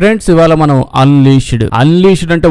Friends ఇవాళ మనం unleashed అంటే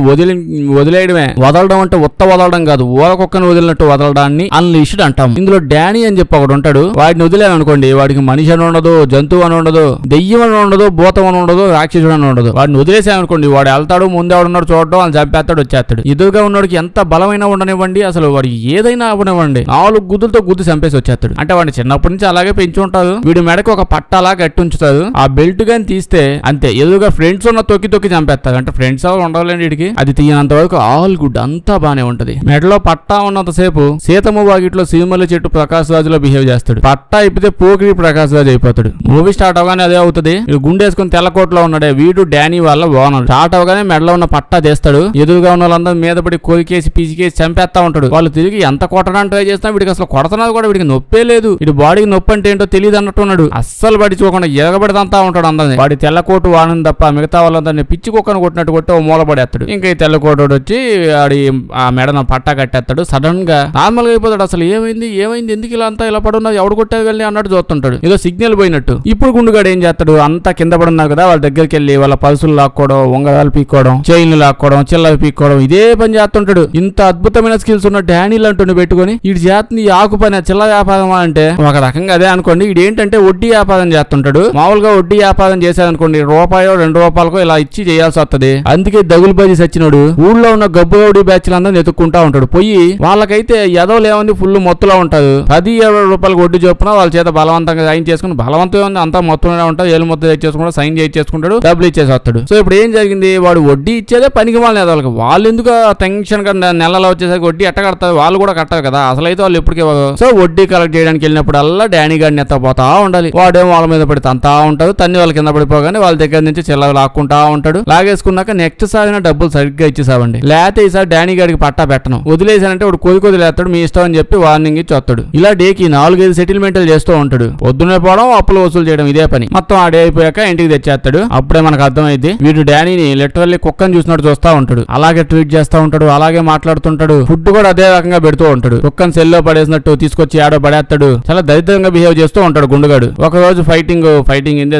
వదిలేయడమే. వదలడం అంటే వదలడం కాదు, ఊరకొక్కని వదిలినట్టు వదలడాన్ని అన్లీష్డ్ అంటాం. ఇందులో డానీ అని చెప్పి ఒకడు ఉంటాడు. వాడిని వదిలేనుకోండి, వాడికి మనిషి అని ఉండదు, జంతువు అని ఉండదు, దెయ్యం అని ఉండదు, భూతం అని ఉండదు, రాక్షసుడు అని ఉండదు. వాడిని వదిలేసామనుకోండి, వాడు వెళ్తాడు, ముందే ఉన్నాడు చూడడం, వాళ్ళు చంపేస్తాడు, వచ్చేస్తాడు. ఎదురుగా ఉన్నవాడికి ఎంత బలమైన ఉండనివ్వండి, అసలు వాడికి ఏదైనా అవనివ్వండి, 4 గుద్దులతో గుద్దు చంపేసి వచ్చేస్తాడు. అంటే వాడిని చిన్నప్పటి నుంచి అలాగే పెంచి ఉంటారు. వీడి మెడకి ఒక పట్టాలా కట్టి ఉంచుతారు. ఆ బెల్ట్ గాని తీస్తే అంతే, ఎదురుగా ఫ్రెండ్స్ ఉన్న తొక్కి చంపేస్తారు. అంటే ఫ్రెండ్స్ ఎవరు ఉండవాలండి వీడికి. అది తీయనంత వరకు ఆల్ గుడ్, అంతా బానే ఉంటది. మెడలో పట్టా ఉన్నంత సేపు సీతమ్మ వాకిట్లో సీమల చెట్టు ప్రకాశ్ రాజులో బిహేవ్ చేస్తాడు. పట్టా ఇప్పితే పోకిరి ప్రకాశ్ రాజు అయిపోతాడు. మూవీ స్టార్ట్ అవగానే అదే అవుతుంది. గుండేసుకుని తెల్లకోట్లో ఉన్నాడే వీడు డానీ వాళ్ళ ఓనర్. స్టార్ట్ అవగానే మెడలో ఉన్న పట్టా తీస్తాడు. ఎదురుగా ఉన్న వాళ్ళందరూ మీద పడి కోరికేసి పీసికేసి చంపేస్తా ఉంటాడు. వాళ్ళు తిరిగి ఎంత కొట్టడానికి ట్రై చేస్తున్నా వీడికి అసలు కొడుతున్నది కూడా వీడికి నొప్పే లేదు. వీడి బాడీకి నొప్పి అంటే ఏంటో తెలియదు అన్నట్టు ఉన్నాడు. అస్సలు పడిచుకోకుండా ఎగబడిదంతా ఉంటాడు అందరినీ. వాడి తెల్లకోటు వాడిని తప్ప మిగతా వాళ్ళందరినీ పిచ్చి కుక్కను కొట్టినట్టు కొట్టి ఓ మూల పడేస్తాడు. ఇంకా ఈ తెల్లకోటు వచ్చి ఆడి ఆ మెడన పట్టా కట్టేస్తాడు. సడన్ గా నార్మల్ గా అయిపోతాడు. అసలు ఏమైంది ఎందుకు ఇలా అంతా ఇలా పడున్నది, ఎవడు కొట్టారు వెళ్ళి అన్నట్టు చూస్తుంటాడు. ఏదో సిగ్నల్ పోయినట్టు. ఇప్పుడు గుండుగాడు ఏం చేస్తాడు, అంతా కింద పడున్నారు కదా, వాళ్ళ దగ్గరికి వెళ్ళి వాళ్ళ పల్సులు లాక్కోవడం, ఉంగరాలు పీక్కోవడం, చైన్లు లాక్కోవడం, చిల్లలు పీక్కోవడం, ఇదే పని చేస్తుంటాడు. ఇంత అద్భుతమైన స్కిల్స్ ఉన్న డానీలు అంటుండే పెట్టుకుని వీడి చేతిని ఆకు పని చిల్ల వ్యాపారం అంటే ఒక రకంగా అదే అనుకోండి. వీడు ఏంటంటే వడ్డీ వ్యాపారం చేస్తుంటాడు. మామూలుగా వడ్డీ వ్యాపారం చేశారనుకోండి, రూపాయో 2 రూపాయలకో ఇలా ఇచ్చి చేయాల్సి వస్తుంది. అందుకే దగులు బజీ సచ్చినోడు ఊళ్ళో ఉన్న గబ్బుగౌడి బ్యాచ్లు అందరిని ఎత్తుక్కుంటా ఉంటాడు. పోయి వాళ్ళకైతే ఎదవలు ఏమంది ఫుల్ మొత్తులో ఉంటారు. 10-20 రూపాయలకు వడ్డీ చొప్పున వాళ్ళ చేత బలవంతంగా సైన్ చేసుకుని, బలవంతం ఉంది అంతా మొత్తంలో ఉంటారు, ఏళ్ళు మొత్తం తెచ్చేసుకుంటాడు, సైన్ చేసుకుంటాడు, డబ్బులు ఇచ్చేసి వస్తాడు. సో ఇప్పుడు ఏం జరిగింది, వాడు వడ్డీ ఇచ్చేదే పనికి వాళ్ళని ఎదవాళ్ళకి. వాళ్ళు ఎందుకు టెన్షన్ గా నెలలో వచ్చేసరికి వడ్డీ ఎట్ట కడతారు, వాళ్ళు కూడా కట్టారు కదా, అసలు అయితే వాళ్ళు ఎప్పటికీ. సో వడ్డీ కలెక్ట్ చేయడానికి వెళ్ళినప్పుడల్లా డానీ గాడిని ఎత్తపోతా ఉండాలి. వాడేమో వాళ్ళ మీద పడి తంతా ఉంటారు. తన్ని వాళ్ళ కింద పడిపోగానే వాళ్ళ దగ్గర నుంచి చిల్లర లాక్కుంటా ఉంటాడు. లాగేసుకున్నాక నెక్స్ట్ సారిన డబ్బులు సరిగ్గా ఇచ్చేసావండి, లేకపోతే ఈసారి డానీ గాడికి పట్టా పెట్టను, వదిలేసానంటే వాడు కొద్దిలేస్తాడు, మీ ఇష్టం అని చెప్పి వార్నింగ్ ఇచ్చి వస్తాడు. ఇలా డేకి 4-5 సెటిల్మెంట్లు చేస్తూ ఉంటాడు. పొద్దునే పోవడం, అప్పులు వసూలు చేయడం, ఇదే పని. మొత్తం ఆ డే అయిపోయాక ఇంటికి తెచ్చేస్తాడు. అప్పుడే మనకు అర్థమైంది వీడు డానీని లిటరల్లీ కుక్కని చూసినట్టు చూస్తా ఉంటాడు. అలాగే ట్రీట్ చేస్తా ఉంటాడు, అలాగే మాట్లాడుతుంటాడు. ఫుడ్ కూడా అదే రకంగా పెడుతూ ఉంటాడు. కుక్కని సెల్లో పడేసినట్టు తీసుకొచ్చి ఆడో పడేస్తాడు. చాలా దరిద్రంగా బిహేవ్ చేస్తూ ఉంటాడు గుండుగాడు. ఒక రోజు ఫైటింగ్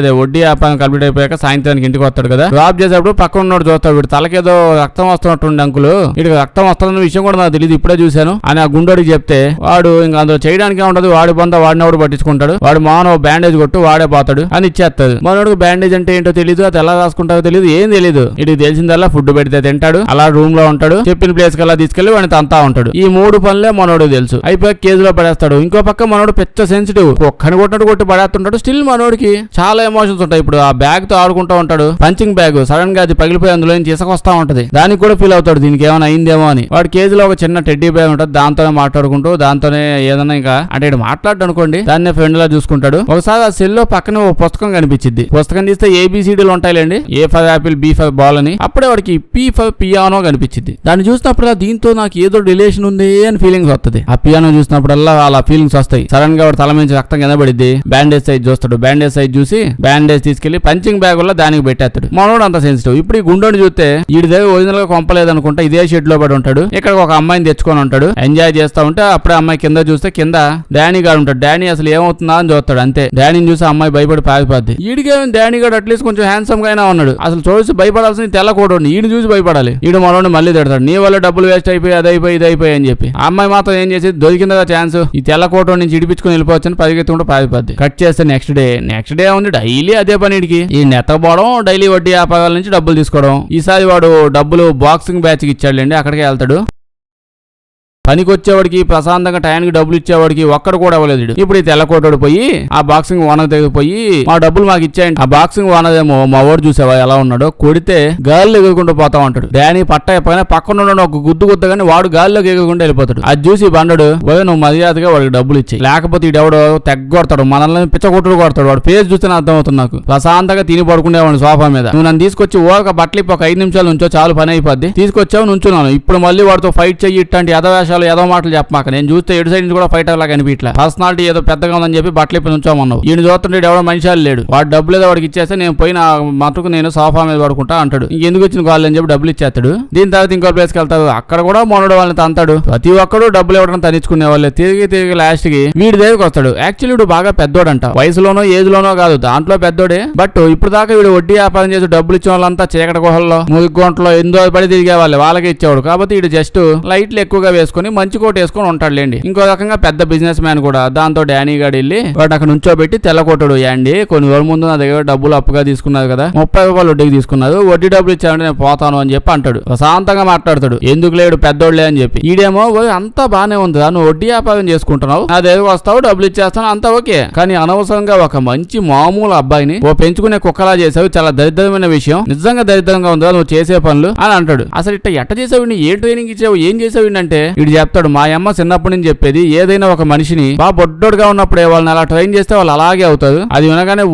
అదే వడ్డీ వ్యాపారం కంప్లీట్ అయిపోయాక సాయంత్రానికి ఇంటికి వస్తాడు కదా, డ్రాప్ చేసేప్పుడు పక్కన ఉన్నాడు చూస్తాడు. వీడు తలకేదో రక్తం వస్తున్నట్టుండి, అంకులు వీడికి రక్తం వస్తున్న విషయం కూడా నాకు తెలియదు, ఇప్పుడే చూశాను అని ఆ గుండోడికి చెప్తే వాడు ఇంకా అందులో చేయడానికి ఉండదు, వాడి బొంద వాడినోడు పట్టించుకుంటాడు. వాడు మానవ బ్యాండేజ్ కొట్టు వాడే పోతాడు అని ఇచ్చేస్తాడు. మనోడికి బ్యాండేజ్ అంటే ఏంటో తెలియదు, అది ఎలా రాసుకుంటారో తెలియదు, ఏం తెలియదు. వీడికి తెలిసిందల్లా ఫుడ్ పెడితే తింటాడు, అలా రూమ్ లో ఉంటాడు, చెప్పిన ప్లేస్ కల్లా తీసుకెళ్లి వాడిని తంతా ఉంటాడు. ఈ 3 పనులే మనోడు తెలుసు. అయిపోయి కేజీలో పడేస్తాడు. ఇంకో పక్క మనోడు పెద్ద సెన్సిటివ్, ఒక్కని కొట్టినట్టు కొట్టి పడేస్తుంటాడు. స్టిల్ మనోడికి చాలా ఎమోషన్స్ ఉంటాయి. ఇప్పుడు ఆ బ్యాగ్ తో ఆడుకుంటూ ఉంటాడు, పంచింగ్ బ్యాగ్, సడన్ గా అది పగిలిపోయి అందులో నుంచి ఇసుక వస్తా ఉంటది. దానికి కూడా ఫీల్ అవుతాడు దీనికి ఏమైనా అయిందేమో అని. వాడి కేజీలో ఒక చిన్న టెడ్డీ బ్యాగ్ ఉంటుంది, దాంతోనే మాట్లాడుకుంటూ దాంతోనే ఏదైనా ఇంకా అంటే మాట్లాడు అనుకోండి, దాన్నే ఫ్రెండ్ లా చూసుకుంటాడు. ఒకసారి ఆ సెల్ లో పక్కన ఒక పుస్తకం కనిపించింది. పుస్తకం తీస్తే ABCDలు ఉంటాయిలేండి, A for Apple, B for ball అని. అప్పుడే వాడికి P ఫర్ పియానో కనిపించింది. దాన్ని చూసినప్పుడు దీంతో నాకు ఏదో రిలేషన్ ఉంది అని ఫీలింగ్స్ వస్తుంది. ఆ పియానో చూసినప్పుడల్లా అలా ఫీలింగ్స్ వస్తాయి. సడన్ గా వాడు తల నుంచి రక్తం కింద పడిద్ది. బ్యాండేజ్ సైజ్ చూస్తాడు. బ్యాండేజ్ సైజ్ చూసి బ్యాండేజ్ తీసుకెళ్లి పంచింగ్ బ్యాగ్ వల్ల దానికి పెట్టేస్తాడు. మనోడు అంత సెన్సిటివ్. ఇప్పుడు ఈ గుండోని చూస్తే వీడి దగ్గర ఒరిజినల్ గా కొంపలేదు అనుకుంటా ఇదే షెడ్ లో పడి ఉంటాడు. ఇక్కడ ఒక అమ్మాయిని తెచ్చుకొని ఉంటాడు, ఎంజాయ్ చేస్తా ఉంటే అప్పుడే అమ్మాయి కింద చూస్తే కింద డానీ గాడు ఉంటాడు. డానీ అసలు ఏమవుతుందా అని చూస్తాడు. అంతే, డానీని చూసి అమ్మాయి భయపడి పాగిపోద్ది. ఈడికే డానీ గాడు అట్లీస్ట్ కొంచెం హ్యాండ్సమ్ గా అయినా ఉన్నాడు. అసలు చూసి భయపడాల్సిన తెల్లకోడు ఈడు చూసి భయపడాలి. ఈడు మనోడిని మళ్ళీ తిడతాడు, నీ వల్ల డబ్బులు వేస్ట్ అయిపోయి అది అయిపోయి ఇది అయిపోయి అని చెప్పి. ఆ అమ్మాయి మాత్రం ఏం చేసి దొరికిందా ఛాన్స్, ఈ తెల్లకోట నుంచి ఇడిపించుకుని వెళ్ళిపోవచ్చని పరిగెత్తుకుంటూ పాగిపోద్ది. కట్ చేస్తే నెక్స్ట్ డే ఉంది డైలీ అదే పనిడికి. ఈ నెత్తపోవడం, డైలీ వడ్డీ వ్యాపారాల నుంచి డబ్బులు తీసుకోవడం. ఈసారి వాడు డబ్బులు బాక్సింగ్ బ్యాచ్ కి ఇచ్చాడులేండి, అక్కడికే వెళ్తాడు. పనికి వచ్చేవాడికి, ప్రశాంతంగా టైంకి డబ్బులు ఇచ్చేవాడికి ఒక్కడు కూడా ఇవ్వలేదు. ఇప్పుడు ఈ తెల్లకోటోడు పోయి ఆ బాక్సింగ్ ఓనర్ దగ్గర పోయి మా డబ్బులు మాకు ఇచ్చాయండి. ఆ బాక్సింగ్ ఓనర్ ఏమో మా ఓడు చూసావా ఎలా ఉన్నాడో, కొడితే గాలిలో ఎగురుకుంటూ పోతా ఉంటాడు. డానీ పట్ట అయిపోయినా పక్కన ఉన్న ఒక గుద్దుగానే వాడు గాలిలోకి ఎగురుకుంటూ వెళ్ళిపోతాడు. అది చూసి బండడు నువ్వు మర్యాదగా వాడికి డబ్బులు ఇచ్చాయి, లేకపోతే ఈడెవడో తెగ్గొడతాడు, మనల్ని పిచ్చగొట్టుడు కొడతాడు. వాడు ఫేస్ చూస్తే అర్థం అవుతుంది నాకు. ప్రశాంతంగా తిని పడుకునేవాడు సోఫా మీద. నువ్వు నన్ను తీసుకొచ్చి ఒక బట్టలు ఒక 5 నిమిషాల నుంచో చాలు పని అయిపోద్ది, తీసుకొచ్చావు నుంచున్నాను. ఇప్పుడు మళ్ళీ వాడితో ఫైట్ చెయ్యి ఇట్లాంటి యథవేషాలు వేషాలు ఏదో మాటలు చెప్పమాక. నేను చూస్తే ఎడు సైడ్ నుంచి కూడా ఫైటర్ లాగా అనిపించలే. పర్సనాలిటీ ఏదో పెద్దగా ఉందని చెప్పి బట్టలు ఇప్పి నుంచోమన్నావు. ఈయన చూస్తుంటే ఎవడో మనిషాలు లేడు. వాడు డబ్బులు ఏదో వాడికి ఇచ్చేస్తే నేను పోయిన మటుకు నేను సోఫా మీద పడుకుంటా అంటాడు. ఇంకెందుకు వచ్చిన కాళ్ళు అని చెప్పి డబ్బులు ఇచ్చేస్తాడు. దీని తర్వాత ఇంకో ప్లేస్కి వెళ్తాడు. అక్కడ కూడా మొన్నడు వాళ్ళని తంతాడు. ప్రతి ఒక్కడు డబ్బులు ఇవ్వడం తనిచ్చుకునే వాళ్ళే. తిరిగి లాస్ట్ కి వీడి దగ్గరికి వస్తాడు. యాక్చువల్లీ వీడు బాగా పెద్దోడంట. వయసులోనో ఏజ్ లోనో కాదు, దాంట్లో పెద్దోడే. బట్ ఇప్పుడు దాకా వీడు వడ్డీ వ్యాపారం చేసి డబ్బులు ఇచ్చిన వాళ్ళంతా చీకటి గుహల్లో ముగ్గుంటలో ఎందో పడి తిరిగే వాళ్ళే, వాళ్ళకి ఇచ్చేవాడు. కాబట్టి వీడు జస్ట్ లైట్లు ఎక్కువగా వేసుకుని మంచి కోట్ వేసుకుని ఉంటాడులేండి. ఇంకో రకంగా పెద్ద బిజినెస్ మ్యాన్ కూడా. దాంతో డానీ గాడు వెళ్ళి వాడు అక్కడ నుంచోబెట్టి తెల్లకొట్టాడు. యాండి కొన్ని రోజుల ముందు నా దగ్గర డబ్బులు అప్పుగా తీసుకున్నారు కదా, 30 రూపాయలు వడ్డీకి తీసుకున్నారు, వడ్డీ డబ్బులు ఇచ్చామంటే నేను పోతాను అని చెప్పి అంటాడు. ప్రశాంతంగా మాట్లాడతాడు. ఎందుకు లేడు పెద్దోళ్లే అని చెప్పి. ఈడేమో అంతా బానే ఉందా, నువ్వు వడ్డీ వ్యాపారం చేసుకుంటున్నావు, నా దగ్గర వస్తావు, డబ్బులు ఇచ్చేస్తాను, అంతా ఓకే. కానీ అనవసరంగా ఒక మంచి మామూలు అబ్బాయిని పెంచుకునే కుక్కలా చేసావు, చాలా దరిద్రమైన విషయం, నిజంగా దరిద్రంగా ఉందా నువ్వు చేసే పనులు అని అంటాడు. అసలు ఇట్ట ఎట్ట చేసావు, ఏం ట్రైనింగ్ ఇచ్చావు, ఏం చేసావు అంటే ఇటు చెప్తాడు. మా అమ్మ చిన్నప్పటి నుంచి చెప్పేది, ఏదైనా ఒక మనిషిని బాగా బొడ్డోడుగా ఉన్నప్పుడే వాళ్ళని అలా ట్రైన్ చేస్తే వాళ్ళు అలాగే అవుతారు. అది వినగానే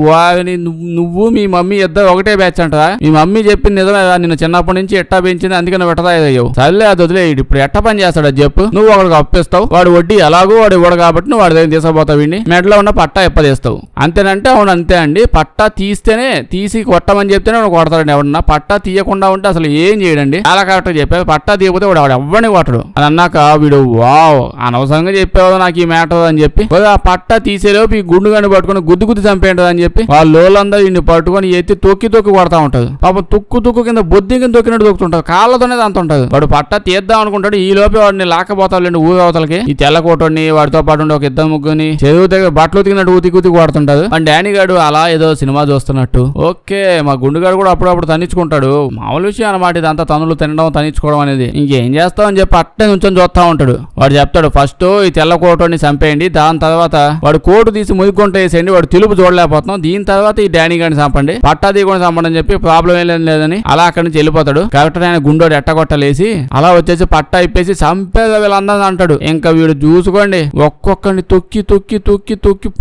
నువ్వు మీ మమ్మీ ఇద్దరు ఒకటే బ్యాచ్ అంటారా, మీ మమ్మీ చెప్పింది నిజమే, నిన్ను చిన్నప్పటి నుంచి ఎట్టా పెంచింది, అందుకని వెటదా అయ్యావు, సర్లే అది వదిలే. ఇప్పుడు ఎట్ట పని చేస్తాడు అది చెప్పు. నువ్వు ఒకరికి అప్పిస్తావు, వాడు వడ్డీ ఎలాగో వాడు ఇవ్వడు కాబట్టి నువ్వు వాడి దగ్గర తీసుకుపోతావు, వీడిని మెడలో ఉన్న పట్టా ఎప్పదీస్తావు. అంతేనంటే అవును అంతే అండి, పట్టా తీస్తేనే తీసి కొట్టమని చెప్తేనే వాడు కొడతాడండి. ఎవడన్నా పట్టా తీయకుండా ఉంటే అసలు ఏం చేయడండి. చాలా కరెక్ట్గా చెప్పావు. పట్టా తీయకపోతే వాడు ఎవరిని కొట్టడు అని అన్నాక వీడు వావ్ అనవసరంగా చెప్పేవాడు నాకు ఈ మ్యాటర్ అని చెప్పి ఆ పట్టా తీసేలోపు ఈ గుండు గని పట్టుకుని గుద్దు చంపేంటది అని చెప్పి వాళ్ళ లోలందరూ ఇన్ని పట్టుకొని ఎత్తి తొక్కి కొడతా ఉంటాడు. పాప తుక్కు కింద బొద్ది కింద తొక్కినట్టు తొక్కుతుంటాడు. కాళ్ళతోనే అంత ఉంటుంది. వాడు పట్టా తీద్దాం అనుకుంటాడు. ఈ లోపే వాడిని లాకపోతాడు ఊరు అవతలకి. ఈ తెల్లకోటని వాడితో పాటు ఉండే ఒక ఇద్దరు ముగ్గురిని చెరువు దగ్గర బట్టలు ఉతికినట్టు ఉతికి కొడుతుంటాడు. మన డానీ గాడు అలా ఏదో సినిమా చూస్తున్నట్టు. ఓకే, మా గుండుగాడు కూడా అప్పుడప్పుడు తన్నించుకుంటాడు. మామూలు విషయం అన్నమాట ఇదంతా. తనులు తినడం తన్నించుకోవడం అనేది. ఇంకేం చేస్తావు అని చెప్పి అట్టే నుంచొని చూస్తా ఉంటాడు. వాడు చెప్తాడు, ఫస్ట్ ఈ తెల్ల కోటని చంపేయండి, దాని తర్వాత వాడు కోటు తీసి ముదిగుంట వేసేయండి, వాడు తెలుపు చూడలేకపోతున్నాం, దీని తర్వాత ఈ డానీ గారిని చంపండి, పట్టా తీయకుండా చంపండి అని చెప్పి ప్రాబ్లం ఏం లేదని అలా అక్కడి నుంచి వెళ్ళిపోతాడు. కరెక్ట్ ఆయన గుండోడు ఎట్టగొట్టలేసి అలా వచ్చేసి పట్టా ఇప్పేసి చంపేదా వీళ్ళందరూ అంటాడు. ఇంకా వీడు చూసుకోండి ఒక్కొక్కడిని తొక్కి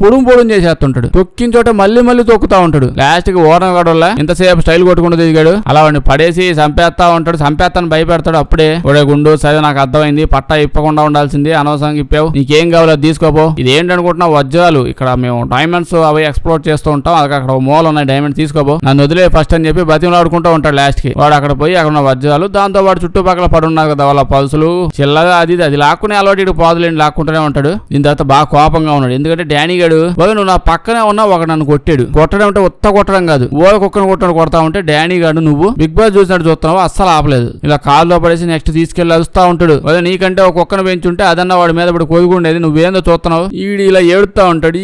పొడుం చేసేస్తుంటాడు. తొక్కిన చోట మళ్ళీ తొక్కుతా ఉంటాడు. లాస్ట్ కి ఓరం గడవల్ల ఇంతసేపు స్టైల్ కొట్టుకుంటూ దిగాడు. అలా వాడిని పడేసి చంపేస్తా ఉంటాడు. చంపేస్తాను భయపెడతాడు. అప్పుడే ఒడే గుండు, సరే నాకు అర్థమైంది, పట్టా ఇప్పకుండా ఉండాల్సింది, అనవసరంగా ఇప్పావు, నీకేం కావాలో తీసుకోపో. ఇది ఏంటనుకుంటున్నా వజ్రాలు, ఇక్కడ మేము డైమండ్స్ అవి ఎక్స్ప్లోర్ చేస్తూ ఉంటాం, అది అక్కడ మూల ఉన్నాయి, డైమండ్ తీసుకోపో, నన్ను వదిలే ఫస్ట్ అని చెప్పి బతిమలాడుకుంటూ ఉంటాడు. లాస్ట్ కి వాడు అక్కడ పోయి అక్కడ ఉన్న వజ్రాలు, దాంతో వాడు చుట్టుపక్కల పడున్నారు కదా వాళ్ళ పల్సులు చిల్లగా అది లాక్కునే అలవాటు ఇటు పాదులేండి లాక్కుంటూనే ఉంటాడు. దీని తర్వాత బాగా కోపంగా ఉన్నాడు. ఎందుకంటే డానీ గాడు నువ్వు నా పక్కనే ఉన్నా ఒక నన్ను కొట్టాడు. కొట్టడం అంటే ఉత్త కొట్టడం కాదు, కుక్కను కొడతా ఉంటే డానీ గాడు నువ్వు బిగ్ బాస్ చూసినట్టు చూస్తున్నావు, అస్సలు ఆపలేదు. ఇలా కాల్లో పడేసి నెక్స్ట్ తీసుకెళ్లి అరుస్తా ఉంటాడు. నీకంటే ఒక కుక్కను పెంచుంటే అదన్నా వాడి మీద ఇప్పుడు కొడుకుండేది, నువ్వేందో చూస్తున్నావు. ఈడు ఇలా ఏడుతా ఉంటాడు.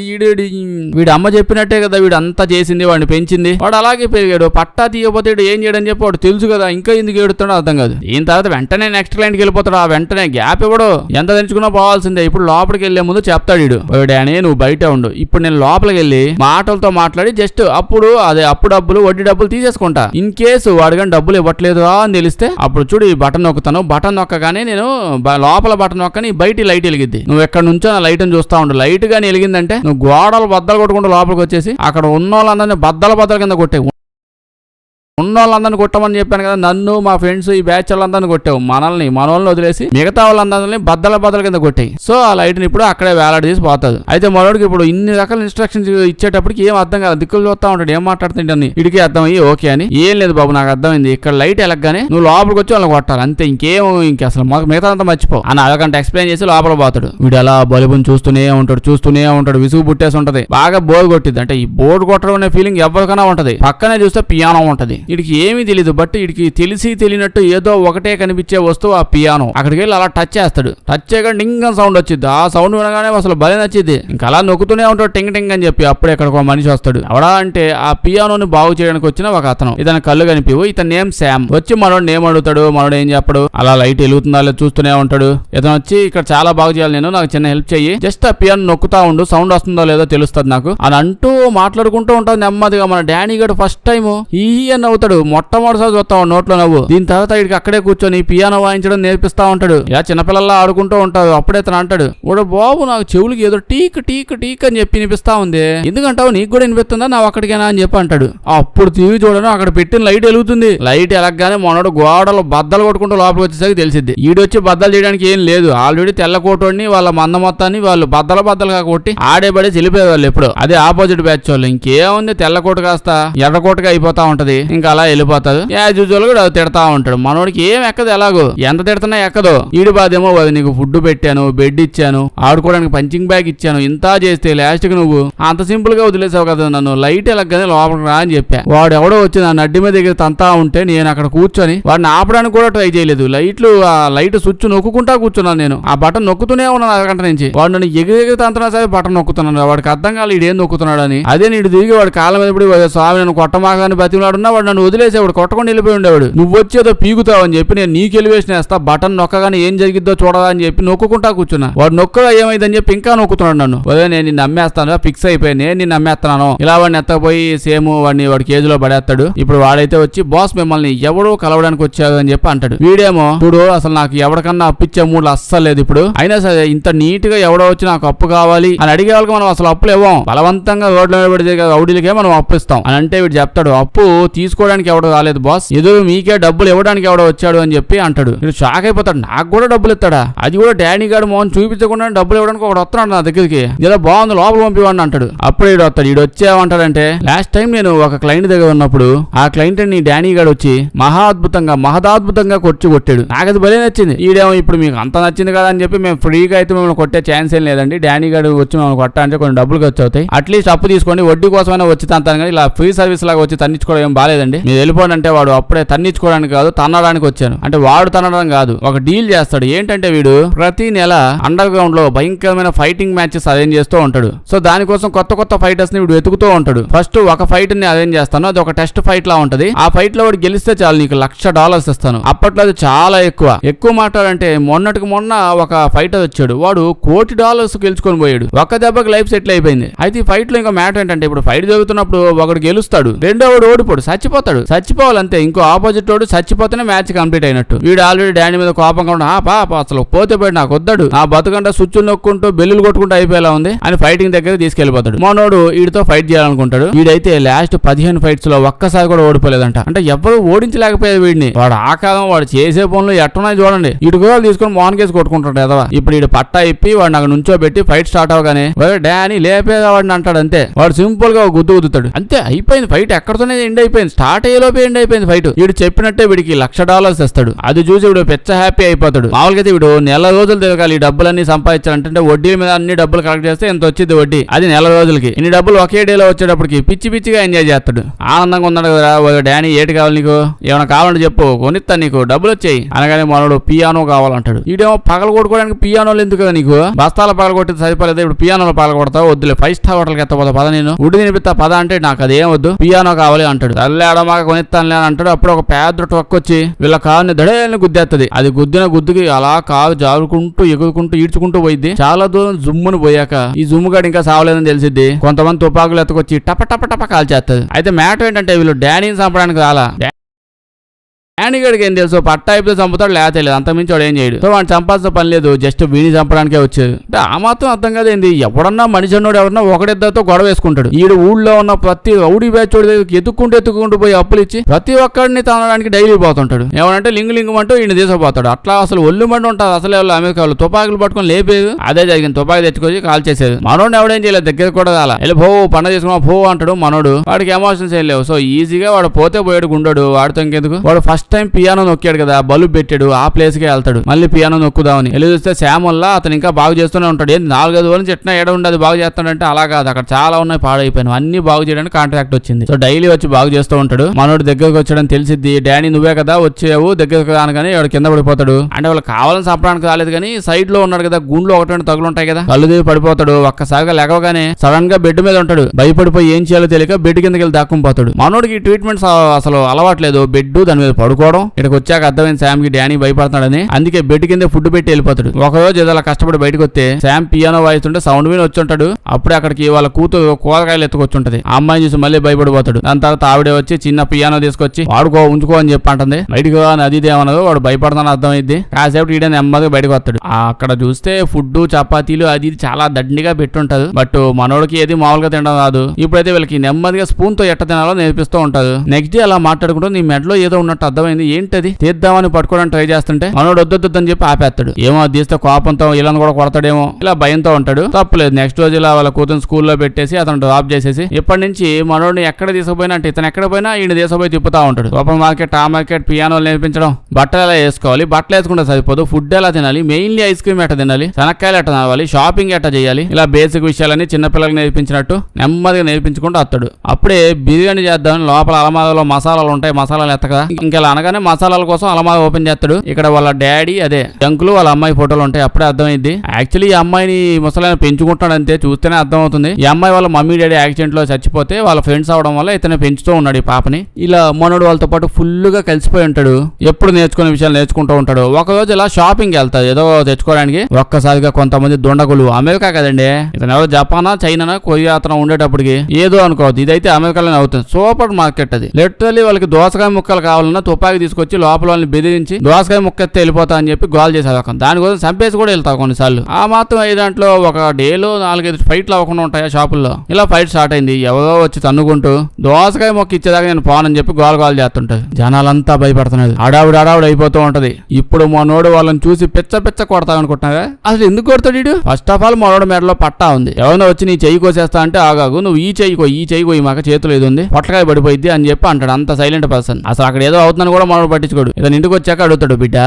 వీడు అమ్మ చెప్పినట్టే కదా వీడు అంతా చేసింది, వాడిని పెంచింది, వాడు అలాగే పెరిగాడు. పట్టా తీయకపోతే వీడు ఏం చేయడని చెప్పి వాడు తెలుసు కదా, ఇంకా ఎందుకు ఏడుతాడో అర్థం కాదు. దీని తర్వాత వెంటనే నెక్స్ట్ క్లైంట్కి వెళ్ళిపోతాడు. ఆ వెంటనే గ్యాప్ ఇవ్వడు, ఎంత తెంచుకున్నా పోవాల్సిందే. ఇప్పుడు లోపలికి వెళ్లే ముందు చెప్తాడు వీడు, డానీ నువ్వు బయట ఉండు, ఇప్పుడు నేను లోపలికి వెళ్ళి మాటలతో మాట్లాడి జస్ట్ అప్పుడు డబ్బులు వడ్డీ డబ్బులు తీసేసుకుంటా. ఇన్ కేసు వాడు కానీ డబ్బులు ఇవ్వట్లేదు అని తెలిస్తే అప్పుడు చూడు ఈ బటన్ నొక్కుతాను, బటన్ నొక్కగానే నేను లోపల బటన్ నొక్కని బయట లైట్ వెలిగిద్ది, నువ్వు ఎక్కడ నుంచో నా లైట్ అని చూస్తా ఉండు. లైట్ గానీ వెలిగిందంటే నువ్వు గోడలు బద్దలు కొట్టుకుంటూ లోపలికి వచ్చేసి అక్కడ ఉన్న వాళ్ళందరినీ బద్దల కింద కొట్టే. ఉన్న వాళ్ళందరినీ కొట్టమని చెప్పాను కదా, నన్ను మా ఫ్రెండ్స్ ఈ బ్యాచ్ వాళ్ళందరినీ కొట్టావు, మనల్ని వదిలేసి మిగతా వాళ్ళందరినీ బద్దల కింద కొట్టాయి. సో ఆ లైట్ ని ఇప్పుడు అక్కడే వేలాడి చేసి పోతుంది. అయితే మనోడికి ఇప్పుడు ఇన్ని రకాల ఇన్స్ట్రక్షన్స్ ఇచ్చేటప్పటికి ఏం అర్థం కాదు, దిక్కులు చూస్తా ఉంటాడు, ఏం మాట్లాడుతుంటే ఇడికి అర్థమయ్యి ఓకే అని, ఏం లేదు బాబు నాకు అర్థమైంది, ఇక్కడ లైట్ ఎలగగానే నువ్వు లోపలికి వచ్చి వాళ్ళని కొట్టాలి అంతే, ఇంక అసలు మిగతా అంతా మర్చిపో అని అదొకంటే ఎక్స్ప్లెయిన్ చేసి లోపల పోతాడు. వీడు అలా బలుబుని చూస్తూనే ఉంటాడు, విసుగు పుట్టేసి ఉంటది, బాగా బోర్ కొట్టింది. అంటే ఈ బోర్డు కొట్టడం అనే ఫీలింగ్ ఎవరికైనా ఉంటది. పక్కనే చూస్తే పియానో ఉంటది. వీడికి ఏమీ తెలియదు, బట్ వీడికి తెలియనట్టు ఏదో ఒకటే కనిపించే వస్తువు ఆ పియానో. అక్కడికి వెళ్ళి అలా టచ్ చేస్తాడు. టచ్ చేయగా డింగ్ అని సౌండ్ వచ్చింది. ఆ సౌండ్ వినగానే అసలు భలే నచ్చింది. ఇంకా అలా నొక్కుతూనే ఉంటాడు టింగ్ అని చెప్పి. అప్పుడే ఎక్కడికి ఒక మనిషి వస్తాడు. ఎవడా అంటే ఆ పియానోని బాగు చేయడానికి వచ్చిన ఒక అతను. ఇతని కళ్ళు కనిపివు. ఇతని నేమ్ శామ్. వచ్చి మనోడు నేమ్ అడుగుతాడు. మనోడు ఏం చెప్పడు. అలా లైట్ వెలుగుతుందా లేదా చూస్తూనే ఉంటాడు. ఇతను వచ్చి ఇక్కడ చాలా బాగు చేయాలి, నాకు చిన్న హెల్ప్ చెయ్యి, జస్ట్ ఆ పియానో నొక్కుతా ఉండు, సౌండ్ వస్తుందో లేదో తెలుస్తుంది నాకు అని అంటూ మాట్లాడుకుంటూ ఉంటాడు నెమ్మదిగా. మన డానీ గడు ఫస్ట్ టైం ఈ అన్న నవ్వుతాడు. మొట్టమొదటిసారి చూస్తావు నోట్లో నవ్వు. దీని తర్వాత ఇడికి అక్కడే కూర్చొని పియానో వాయించడం నేర్పిస్తా ఉంటాడు. ఇలా చిన్నపిల్లల్లా ఆడుకుంటూ ఉంటాడు. అప్పుడే తను అంటాడు, ఓడు బాబు నాకు చెవులకి ఏదో టీక్ టీక్ టీక్ అని చెప్పి వినిపిస్తా ఉంది, ఎందుకంటావు నీకు కూడా వినిపిస్తుందా నా ఒక్కడికేనా అని చెప్పి అంటాడు. అప్పుడు టీవీ చూడను అక్కడ పెట్టిన లైట్ వెలుగుతుంది. లైట్ ఎలగగానే మనోడు గోడలు బద్దలు కొట్టుకుంటూ లోపలికి వచ్చేసరికి తెలిసింది ఈడొచ్చి బద్దలు చేయడానికి ఏం లేదు. ఆల్రెడీ తెల్ల కోటోడిని వాళ్ళ మంద మొత్తాన్ని వాళ్ళు బద్దలుగా కొట్టి ఆడేబడి వెళ్ళిపోయేవాళ్ళు ఎప్పుడు. అదే ఆపోజిట్ బ్యాచ్ వాళ్ళు. ఇంకేముంది తెల్ల కోట కాస్త ఎర్రకోటగా అయిపోతా ఉంటది. ఇంకా అలా వెళ్ళిపోతాడు. యాజ్ యూజువల్ గా తిడతా ఉంటాడు. మనోడికి ఏం ఎక్కదు, ఎలాగో ఎంత తిడుతున్నా ఎక్కదు. ఈడు బాధేమో నీకు ఫుడ్ పెట్టాను, బెడ్ ఇచ్చాను, ఆడుకోవడానికి పంచింగ్ బ్యాగ్ ఇచ్చాను, ఇంత చేస్తే లాస్ట్ కి నువ్వు అంత సింపుల్ గా వదిలేసావు కదా నన్ను, లైట్ ఎలాగనే లోపలికి రా అని చెప్పా. వాడు ఎవడో వచ్చి నా నడ్డి మీద దగ్గర తంతా ఉంటే నేను అక్కడ కూర్చొని వాడిని ఆపడానికి కూడా ట్రై చేయలేదు. ఆ లైట్ స్విచ్ నొక్కుంటా కూర్చున్నాను నేను. ఆ బటన్ నొక్కుతూనే ఉన్నాను అరగంట నుంచి. వాడు నన్ను ఎగిరి తంతున్నా సరే బటన్ నొక్కుతున్నాను. వాడికి అర్థం కాదు ఇడేం నొక్కుతున్నాడు అని. అదే నీడు దిగి వాడి కాళ్ళ మీద పడి స్వామి నన్ను కొట్టమాగాని బతిలాడున్నా వాడు నన్ను వదిలేసేవాడు, కొట్టకుండా వెళ్ళిపోయి ఉండేవాడు. నువ్వు వచ్చేదో పీగుతావు అని చెప్పి నేను నీకు ఎలివేషన్ వేస్తా, బటన్ నొక్కగానే ఏం జరిగిద్దో చూడదా అని చెప్పి నొక్కుంటా కూర్చున్నా. వాడు నొక్కగా ఏమైందని చెప్పి ఇంకా నొక్కుతున్నాడు నన్ను. నేను నిన్ను నమ్మేస్తాను, ఫిక్స్ అయిపోయి నేను నిన్ను నమ్మేస్తున్నాను. ఇలా వాడిని ఎత్తపోయి సేమ్ వాడి కేజీలో పడేస్తాడు. ఇప్పుడు వాడైతే వచ్చి బాస్ మిమ్మల్ని ఎవడో కలవడానికి వచ్చాడు అని చెప్పి అంటాడు. వీడేమో చూడు అసలు నాకు ఎవరికన్నా అప్పిచ్చే మూడు అస్సలు లేదు ఇప్పుడు, అయినా సరే ఇంత నీట్ గా ఎవడో వచ్చి నాకు అప్పు కావాలి అని అడిగే వాళ్ళకి మనం అసలు అప్పులు ఇవ్వం, బలవంతంగా రోడ్ల మీద పడితే రౌడీలకే మనం అప్పు ఇస్తాం అని అంటే వీడు చెప్తాడు అప్పు తీసుకోవడానికి ఎవడో రాలేదు బాస్, ఎదురు మీకే డబ్బులు ఇవ్వడానికి ఎవడో వచ్చాడు అని చెప్పి అంటాడు. వీడు షాక్ అయిపోతాడు. నాకు కూడా డబ్బులు ఇస్తాడా, అది కూడా డానీ గారు మోహన్ చూపించకుండా డబ్బులు ఇవ్వడానికి ఒకడు వస్తున్నాడు నా దగ్గరికి, ఏదో బాగుంది లోపల పంపివాడిని అంటాడు. అప్పుడు వీడు వస్తాడు. వీడు వచ్చేమంటాడంటే లాస్ట్ టైం నేను ఒక క్లయింట్ దగ్గర ఉన్నప్పుడు ఆ క్లయింట్ ని డానీ గారు వచ్చి మహదాద్భుతంగా కొట్టాడు. నాకు అది భలే నచ్చింది. ఈడేమో ఇప్పుడు మీకు అంత నచ్చింది కదా అని చెప్పి మేము ఫ్రీగా అయితే మిమ్మల్ని కొట్టే ఛాన్స్ ఏం లేదండి, డానీ గారు వచ్చి మమ్మల్ని కొట్టాలంటే కొన్ని డబ్బులు ఖర్చు అవుతాయి, అట్లీస్ట్ అప్పు తీసుకోండి వడ్డీ కోసమైనా వచ్చి తంతాను కానీ ఇలా ఫ్రీ సర్వీస్ లాగా వచ్చి తన్నించుకోవడం ఏం బాలేదండి, మీరు వెళ్ళిపోండి అంటే వాడు అప్పుడే తన్నించుకోవడానికి కాదు తన్నడానికి వచ్చాను అంటే వాడు తన్నడం కాదు ఒక డీల్ చేస్తాడు. ఏంటంటే వీడు ప్రతి నెల అండర్ గ్రౌండ్ లో భయంకరమైన ఫైటింగ్ మ్యాచెస్ అరేంజ్ చేస్తూ ఉంటాడు. సో దానికోసం కొత్త ఫైటర్స్ ని వీడు వెతుకుతూ ఉంటాడు. ఫస్ట్ ఒక ఫైట్ ని అరేంజ్ చేస్తాను, అది ఒక టెస్ట్ ఫైట్ లా ఉంటది. ఆ ఫైట్ లో వాడు గెలిస్తే చాలు నీకు $1,00,000 ఇస్తాను. అప్పట్లో అది చాలా ఎక్కువ మాట్లాడంటే మొన్నటికి మొన్న ఒక ఫైటర్ వచ్చాడు, వాడు $1,00,00,000 గెలుచుకొని పోయాడు. ఒక్క దెబ్బకి లైఫ్ సెటిల్ అయిపోయింది. అయితే ఈ ఫైట్ లో ఇంకా మ్యాటర్ ఏంటంటే ఇప్పుడు ఫైట్ జరుగుతున్నప్పుడు ఒకడు గెలుస్తాడు, రెండో వాడు ఓడిపోడు, చచ్చిపోవాలంతే. ఇంకో ఆపోజిట్ వాడు చచ్చిపోతేనే మ్యాచ్ కంప్లీట్ అయినట్టు. వీడు ఆల్రెడీ డానీ మీద కోపంగా ఉన్నా అసలు పోతే పోయి నాకు వద్దాడు, నా బతుకంటే స్విచ్లు నొక్కుంటూ బెల్లులు కొట్టుకుంటూ అయిపోయేలా ఉంది అని ఫైటింగ్ దగ్గర తీసుకెళ్లిపోతాడు. మనోడు వీడితో ఫైట్ చేయాలనుకుంటాడు. వీడైతే లాస్ట్ 15 ఫైట్స్ లో ఒక్కసారి కూడా ఓడిపోలేదంట. అంటే ఎవరు ఓడించలేకపోయారు వీడిని. వాడు ఆ కాలం వాడు చేసే పనులు ఎట్టున్నాయి చూడండి. ఇటు కూడా తీసుకొని మోహన్ కేసు కొట్టుకుంటాడు ఎదవా. ఇప్పుడు వీడు పట్టా ఇప్పి వాడు నాకు నుంచో పెట్టి ఫైట్ స్టార్ట్ అవగానే డానీ లేపేదా వాడిని అంటాడు. అంతే వాడు సింపుల్ గా గుద్దుతాడు. అంతే అయిపోయింది ఫైట్. ఎక్కడతోనే ఎండ్ అయిపోయింది. స్టార్ట్ అయ్యేలోపే ఎండ్ అయిపోయింది ఫైట్. వీడు చెప్పినట్టే వీడికి $1,00,000 ఇస్తాడు. అది చూసి వీడు పెద్ద హ్యాపీ అయిపోతాడు. మామూలుగా వీడు నెల రోజులు తిరగాలి ఈ డబ్బులన్నీ సంపాదించాలంటే వడ్డీ మీద అన్ని డబ్బులు కలెక్ట్ చేస్తే ఎంత వచ్చింది వడ్డీ, అది నెల రోజులకి. ఇన్ని డబ్బులు ఒకే డేలో వచ్చేటప్పటికి పిచ్చిగా ఎంజాయ్ చేస్తాడు. ఆనందంగా ఉన్నాడు కదా. డానీ ఏటి కావాలి నీకు, ఏమైనా కావాలంటే చెప్పు కొనిస్తా నీకు డబ్బులు వచ్చాయి అనగానే మనోడు పియానో కావాలంటాడు. వీడేమో పగలు కొట్టుకోవడానికి పియానోలు ఎందుకు కదా నీకు, బస్తాల పగలు కొట్టి సరిపోలేదు, ఇప్పుడు పియానోలు పగలు కొడతావు, వద్దులే 5 స్టార్ హోటల్కి ఎత్తపోతా పద, నేను ఉడి తినిపిస్తా పద అంటే నాకు అదేం వద్దు పియానో కావాలి అంటాడు. తల్లేడమాక కొనిస్తానులే అని అంటాడు. అప్పుడు ఒక పెద్ద ట్రక్ వచ్చి వీళ్ళ కారుని దడేళ్ళని గుద్దేస్తుంది. అది గుద్దుకి అలా కారు జారుకుంటూ ఎగురుకుంటూ ఈడ్చుకుంటూ పోయిద్ది. చాలా దూరం జుమ్మును పోయాక ఈ జుమ్ముగాడు ఇంకా సావలేదని తెలిసిద్ది. కొంతమంది తుపాకులు ఎత్తుకొచ్చి టప కాల్చేస్తుంది. అయితే మ్యాటర్ ఏంటంటే వీళ్ళు డానీని చంపడానికి రాలా. డానీగడికి ఏం తెలుసు, పట్టా అయిపోతే చంపుతాడు లేకపోతే లేదు, అంతమించి వాడు ఏం చేయడు. సో వాడిని చంపాల్సిన పని లేదు, జస్ట్ వీని చంపడానికే వచ్చేది. అంటే ఆ మాత్రం అర్థం కాదు ఏంది, ఎవడన్నా మనిషి అన్నోడు ఎవరన్నా ఒకటిద్దరితో గొడవ వేసుకుంటాడు. ఈడు ఊళ్ళో ఉన్న ప్రతి రౌడీ బ్యాచ్ ఎత్తుకుంటూ పోయి అప్పులు ఇచ్చి ప్రతి ఒక్కడిని తనడానికి డైలీ పోతుంటాడు. ఏమనంటే లింగు అంటూ ఈయన తీసుకుపోతాడు. అట్లా అసలు ఒళ్ళు మండి ఉంటారు. అసలు వాళ్ళు అమెరికా వాళ్ళు తుపాకులు పట్టుకొని లేపేది అదే జరిగింది. తుపాకి తెచ్చుకొచ్చి కాల్ చేసేది. మనోడు ఎవడేం చేయలేదు, దగ్గర కూడా రాలా. వెళ్ళి పో పండుగ చేసుకున్నా పో అంటాడు. మనోడు వాడికి ఎమోషన్స్ ఏం లేవు. సో ఈజీగా వాడు పోతే పోయాడు గుండాడు. వాడితో ఇంకెందుకు, వాడు ఫస్ట్ టైం పియానో నొక్కాడు కదా, బల్బు పెట్టాడు, ఆ ప్లేస్ కే వెళ్తాడు. మళ్ళీ పియానో నొక్కుదామని వెళ్ళి చూస్తే శామ్ వల్ల అతను ఇంకా బాగు చేస్తూనే ఉంటాడు. ఏంది 4-5 రోజులు చెట్న ఏడ ఉండదు బాగు చేస్తాడంటే అలా కాదు, అక్కడ చాలా ఉన్నాయి పాడైపోయినాయి, అన్ని బాగు చేయడానికి కాంట్రాక్ట్ వచ్చింది. సో డైలీ వచ్చి బాగు చేస్తూ ఉంటాడు. మనోడు దగ్గరకు వచ్చాడని తెలిసిద్ది. డానీ నువ్వే కదా వచ్చావు దగ్గరకు రానగానే వాడు కింద పడిపోతాడు. అంటే వాళ్ళు కావాలని చంపడానికి రాలేదు కానీ సైడ్ లో ఉన్నాడు కదా, గుండ్లో ఒకటి తగులు ఉంటాయి కదా, కళ్ళు దిగి పడిపోతాడు. ఒక్కసారిగా లెగవగానే సడన్ గా బెడ్ మీద ఉంటాడు. భయపడిపోయి ఏం చేయాలో తెలియక బెడ్ కిందకి వెళ్ళి దాక్కుపోతాడు. మనోడికి ట్రీట్మెంట్స్ అసలు అలవాట్లేదు. బెడ్ దాని మీద పడుకోవడం. ఇక్కడికి వచ్చాక అర్థమైంది శామ్ కి డానీ భయపడుతున్నాడని. అందుకే బెడ్ కింద ఫుడ్ పెట్టి వెళ్ళిపోతాడు. ఒకరోజు ఏదో అలా కష్టపడి బయటకు వస్తే శామ్ పియానో వాయిస్తుంటే సౌండ్ విని వచ్చి ఉంటాడు. అప్పుడే అక్కడికి వాళ్ళ కూతురు కూరగాయలు ఎత్తుకొచ్చుంటది. ఆ అమ్మాయిని చూసి మళ్ళీ భయపడిపోతాడు. దాని తర్వాత ఆవిడే వచ్చి చిన్న పియానో తీసుకొచ్చి వాడుకో ఉంచుకో అని చెప్పి అంటుంది. బయటకు అది ఏమన్నదో వాడు భయపడతానని అర్థమైంది. కాసేపు ఈడ నెమ్మదిగా బయటకు వస్తాడు. అక్కడ చూస్తే ఫుడ్ చపాతీలు అది చాలా దండిగా పెట్టుంటది. బట్ మనోడికి ఏది మామూలుగా తినడం రాదు. ఇప్పుడైతే వీళ్ళకి నెమ్మదిగా స్పూన్ తో ఎట్ట తినాలో నేర్పిస్తూ ఉంటారు. నెక్స్ట్ డే అలా మాట్లాడుకుంటూ నీ మెడలో ఏదో ఉన్నట్టు అర్థమైంది. ఏంటది తీద్దామని పట్టుకోవడానికి ట్రై చేస్తుంటే మనోడు వద్దొద్దని చెప్పి ఆపేస్తాడు. ఏమో అది తీస్తే కోపంతో ఇలా కూడా కొడతాడేమో ఇలా భయంతో ఉంటాడు. తప్పలేదు. నెక్స్ట్ రోజు ఇలా వాళ్ళ కూతురు స్కూల్లో పెట్టేసి అతను డ్రాప్ చేసేసి ఇప్పటి నుంచి మనోడిని ఎక్కడ తీసుకుపోయినా అంటే ఇతను ఎక్కడ పోయినా ఈయన తీసుకుపోయి తిప్పుతా ఉంటాడు. సూపర్ మార్కెట్ ఆ మార్కెట్ పియానోలు నేర్పించడం, బట్టలు ఎలా వేసుకోవాలి, బట్టలు వేసుకుంటే సరిపోదు, ఫుడ్ ఎలా తినాలి, మెయిన్లీ ఐస్ క్రీమ్ ఎట్ట తినాలి, శనక్కాయలు ఎట్ట తినాలి, షాపింగ్ ఎట్ట చేయాలి, ఇలా బేసిక్ విషయాలన్నీ చిన్నపిల్లలకు నేర్పించినట్టు నెమ్మదిగా నేర్పించుకుంటూ వస్తాడు. అప్పుడే బిర్యానీ చేద్దామని లోపల అలమారలో మసాలాలు ఉంటాయి. మసాలాలు ఎత్తగా ఇంకా అనగానే మసాలాల కోసం అలమార ఓపెన్ చేస్తాడు. ఇక్కడ వాళ్ళ డాడీ అదే జంకులు వాళ్ళ అమ్మాయి ఫోటోలు ఉంటాయి. అప్పుడే అర్థమైంది యాక్చువల్లీ ఈ అమ్మాయిని ముసలాయన పెంచుకుంటాడు అంతే. చూస్తేనే అర్థం అవుతుంది. ఈ అమ్మాయి వాళ్ళ మమ్మీ డాడీ యాక్సిడెంట్ లో చచ్చిపోతే వాళ్ళ ఫ్రెండ్స్ అవడం వల్ల ఇతను పెంచుతూ ఉన్నాడు ఈ పాపని. ఇలా మనోడు వాళ్ళతో పాటు ఫుల్ గా కలిసిపోయి ఉంటాడు. ఎప్పుడు నేర్చుకునే విషయాలు నేర్చుకుంటూ ఉంటాడు. ఒక రోజు ఇలా షాపింగ్ వెళ్తాడు ఏదో తెచ్చుకోవడానికి. ఒక్కసారిగా కొంతమంది దొండగులు అమెరికా కదండి, ఇతను ఎవరో జపానా చైనా కొరియా అతను ఉండేటప్పటికి ఏదో అనుకోవద్దు. ఇదైతే అమెరికాలోనే అవుతుంది. సూపర్ మార్కెట్ అది. లిటరల్లీ వాళ్ళకి దోసకాయ ముక్కలు కావాలన్నా తుపాకి తీసుకొచ్చి లోపల వాళ్ళని బెదిరించి దోసకాయ ముక్క ఎత్తే వెళ్ళిపోతా అని చెప్పి గోల్ చేశారు. దానికోసం చంపేసి కూడా వెళ్తావు కొన్నిసార్లు. ఆ మాత్రం దాంట్లో ఒక డేలో 4-5 ఫైట్లు అవ్వకుండా ఉంటాయి ఆ షాపుల్లో. ఇలా ఫైట్ స్టార్ట్ అయింది. ఎవరో వచ్చి తన్నుకుంటూ దోసకాయ మొక్క ఇచ్చేదాకా నేను పోనని చెప్పి గోల్ చేస్తుంటారు. జనాలంతా భయపడుతున్నారు. అడావుడు అయిపోతూ ఉంటది. ఇప్పుడు మనోడు వాళ్ళని చూసి పిచ్చ కొడతా అనుకుంటున్నారా? అసలు ఎందుకు కొడతాడు వీడు? ఫస్ట్ ఆఫ్ ఆల్ మనోడు మెడలో పట్టా ఉంది. ఎవరో వచ్చి నీ చెయ్యి కోసేస్తా అంటే ఆగాగు, నువ్వు ఈ చెయ్యి కోయి మాక చేతులు ఏది ఉంది పొట్లకాయ పడిపోయింది అని చెప్పి అంటాడు. అంత సైలెంట్ పర్సన్. అసలు అక్కడ ఏదో అవుతుందని కూడా మనోడు పట్టించుకోడు. ఇతను ఇంటికి వచ్చాక అడుగుతాడు, బిడ్డ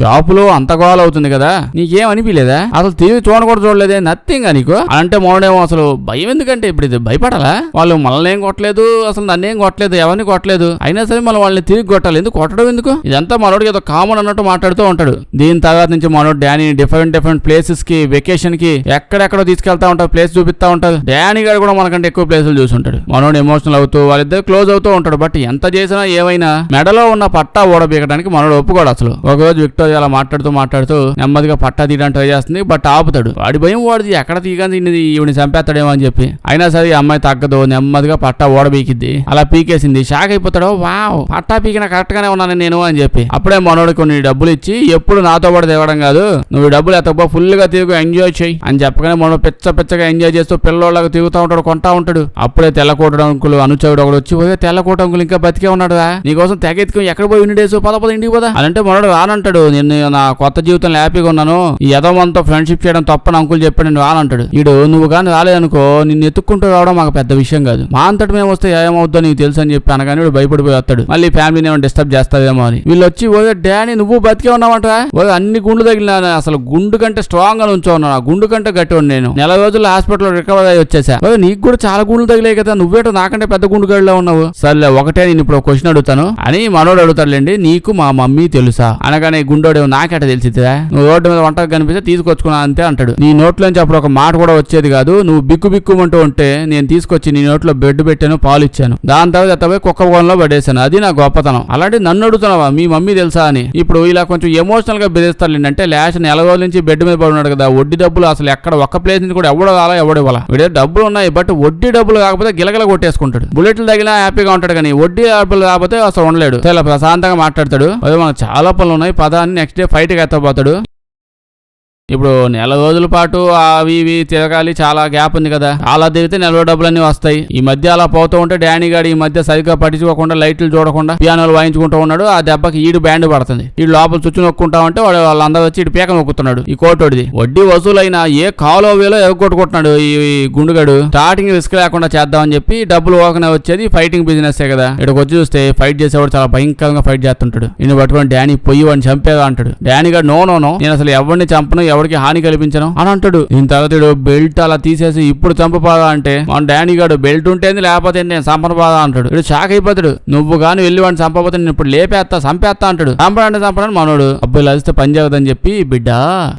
షాపులో అంత గోల్ అవుతుంది కదా నీకేం అనిపించలేదా? అసలు తిరిగి కూడా చూడలేదే నథింగ్ నీకు అంటే మనోడేమో అసలు భయం ఎందుకంటే ఇప్పుడు ఇది భయపడాలా? వాళ్ళు మనల్ని ఏం కొట్టలేదు, అసలు నన్ను ఏం కొట్టలేదు, ఎవరిని కొట్టలేదు, అయినా సరే మనం వాళ్ళని తిరిగి కొట్టాలి, ఎందుకు కొట్టడం ఎందుకు? ఇదంతా మనోడికి ఏదో కామన్ అన్నట్టు మాట్లాడుతూ ఉంటాడు. దీని తర్వాత నుంచి మనోడు డానీ డిఫరెంట్ ప్లేసెస్ కి వెకేషన్ కి ఎక్కడెక్కడో తీసుకెళ్తా ఉంటాడు, ప్లేస్ చూపిస్తా ఉంటాడు. డానీ గారు కూడా మనకంటే ఎక్కువ ప్లేసులు చూసుంటాడు. మనోడు ఎమోషనల్ అవుతూ వాళ్ళిద్దరు క్లోజ్ అవుతూ ఉంటాడు. బట్ ఎంత చేసినా ఏమైనా మెడలో ఉన్న పట్టా ఓడబీకడానికి మనోడు ఒప్పుకోడు అసలు. ఒకరోజు విక్టోరియా అలా మాట్లాడుతూ నెమ్మదిగా పట్టా తీయడానికి ట్రై చేస్తుంది. బట్ ఆపుతాడు. వాడి భయం వాడిది ఎక్కడ తీయగానే ఈవిని చంపేస్తాడేమో అని చెప్పి. అయినా సరే ఈ అమ్మాయి తగ్గదు. నెమ్మదిగా పట్టా ఓడబీకిద్ది. అలా పీకేసింది. షాక్ అయిపోతాడు. వావ్ పట్టా పీకిన కరెక్ట్ గానే ఉన్నాను నేను అని చెప్పి. అప్పుడే మనోడు కొన్ని డబ్బులు ఇచ్చి ఎప్పుడు నాతో పాటు తేవడం కాదు, నువ్వు డబ్బులు ఎత్తకపో ఫుల్ గా తిరుగు ఎంజాయ్ చేయి అని చెప్పగానే మనోడు పిచ్చగా ఎంజాయ్ చేస్తూ పిల్లోళ్ళగా తిరుగుతూ ఉంటాడు, కొంటా ఉంటాడు. అప్పుడే తెల్లకోట అంకులు అనుచవుడు ఒకడు వచ్చి తెల్లకోట అంకులు ఇంకా బతికే ఉన్నాడు, నీకోసం తెగెత్తుకుని ఎక్కడ పోయి ఇన్ని డేస్ పద ఇంటికి పోదా అని అంటే మనోడు రానంటాడు. నేను నా కొత్త జీవితంలో హ్యాపీగా ఉన్నాను, ఈ యదవంతో ఫ్రెండ్షిప్ చేయడం తప్పని అంకులు చెప్పాడు, నేను రానంటాడు. ఈడు నువ్వు కానీ రాలేదనుకో నిన్ను ఎత్తుక్కుంటూ రావడం మాకు పెద్ద విషయం కాదు, మా అంతటి మేము వస్తే ఏమవుద్దో నీకు తెలుసు అని చెప్పి అనగానే వీడు భయపడిపోయి వస్తాడు. మళ్ళీ ఫ్యామిలీని ఏమైనా డిస్టర్బ్ చేస్తావేమో అని. వీళ్ళు వచ్చి డానీ నువ్వు బతికే ఉన్నావంట, అన్ని గుండు తగిలినా అసలు గుండు కంటే స్ట్రాంగ్ గా ఉంచో ఉన్నాను, ఆ గుండు కంటే గట్టి ఉండి నేను నెల రోజుల్లో హాస్పిటల్ రికవర్ అయ్యి వచ్చేసా. నీకు కూడా చాలా గుండ్లు తగిలే కదా, నువ్వేటో నాకంటే పెద్ద గుండు గడిలో ఉన్నావు. సర్లే ఒకటే నేను ఇప్పుడు క్వశ్చన్ అడుగుతాను అని మనోడు అడుగుతాడులేండి, నీకు మా మమ్మీ తెలుసా అనగానే గుండోడే నాకెట తెలిసిద్దా, నువ్వు రోడ్డు మీద వంటకు కనిపిస్తే తీసుకొచ్చుకున్నా అంతే అంటాడు. నీ నోట్లోంచి అప్పుడు ఒక మాట కూడా వచ్చేది కాదు, నువ్వు బిక్కుమంటూ ఉంటే నేను తీసుకొచ్చి నీ నోట్లో బెడ్ పెట్టాను, పాలు ఇచ్చాను, దాని తర్వాత ఎత్తపోయి కుక్క కోణంలో పడేశాను, అది నా గొప్పతనం. అలాంటి నన్ను అడుగుతున్నావా మీ మమ్మీ తెలుసా అని. ఇప్పుడు ఇలా కొంచెం ఎమోషనల్ గా బెదిరిస్తాడు. అంటే లాస్ట్ నెల రోజుల నుంచి బెడ్ మీద పడి ఉన్నాడు కదా, వడ్డీ డబ్బులు అసలు ఎక్కడ ఒక్క ప్లేస్ నుంచి కూడా ఎవడో రాలా ఎవడో ఇవ్వాలా, వీడే డబ్బులు ఉన్నాయి బట్ వడ్డీ డబ్బులు కాకపోతే గిలగల కొట్టేసుకుంటాడు. బుల్లెట్లు తగిలినా హ్యాపీగా ఉంటాడు కానీ వడ్డీ డబ్బులు కాకపోతే అసలు ఉండలేడు. చాలా ప్రశాంతంగా మాట్లాడతాడు. అదే మనకు చాలా పనులు ఉన్నాయి పదా అని నెక్స్ట్ డే ఫైట్ కి ఎత్తపోతాడు. ఇప్పుడు నెల రోజుల పాటు అవి ఇవి తిరగాలి, చాలా గ్యాప్ ఉంది కదా, అలా తిరిగితే నెల డబ్బులన్నీ వస్తాయి. ఈ మధ్య అలా పోతూ ఉంటే డానీ గారు ఈ మధ్య సరిగ్గా పట్టించుకోకుండా లైట్లు చూడకుండా పియానోలు వాయించుకుంటూ ఉన్నాడు. ఆ దెబ్బకి ఈడు బ్యాండ్ పడుతుంది. ఈ లోపల చుచ్చు నొక్కుంటా ఉంటే వాళ్ళందరూ వచ్చి ఇటు పీక నొక్కుతున్నాడు. ఈ కోటోడిది వడ్డీ వసూలైనా ఏ కాలో వేలో ఎగొట్టుకుంటున్నాడు ఈ గుండుగాడు. స్టార్టింగ్ రిస్క్ లేకుండా చేద్దామని చెప్పి డబ్బులు ఓకనే వచ్చేది ఫైటింగ్ బిజినెస్ కదా. ఇక్కడికి వచ్చి చూస్తే ఫైట్ చేసేవాడు చాలా భయంకరంగా ఫైట్ చేస్తుంటాడు. ఈయన పట్టుకొని డానీ పొయ్యి వాడిని చంపేదా అంటాడు. డానీ గారు నో నేను అసలు ఎవరిని చంపను ఎవరికి హాని కల్పించను అని అంటాడు. దీని తర్వాత బెల్ట్ అలా తీసేసి ఇప్పుడు చంపపాదా అంటే మన డానీ గాడు బెల్ట్ ఉంటేంది లేకపోతే నేను చంపనపాదా అంటాడు. ఇడు షాక్ అయిపోతాడు. నువ్వు గాని వెళ్ళి వాడిని చంపకపోతే నేను ఇప్పుడు చంపేస్తా అంటాడు. చంపడానికి మనోడు అబ్బాయి అదిస్తే పని చేయదని చెప్పి బిడ్డ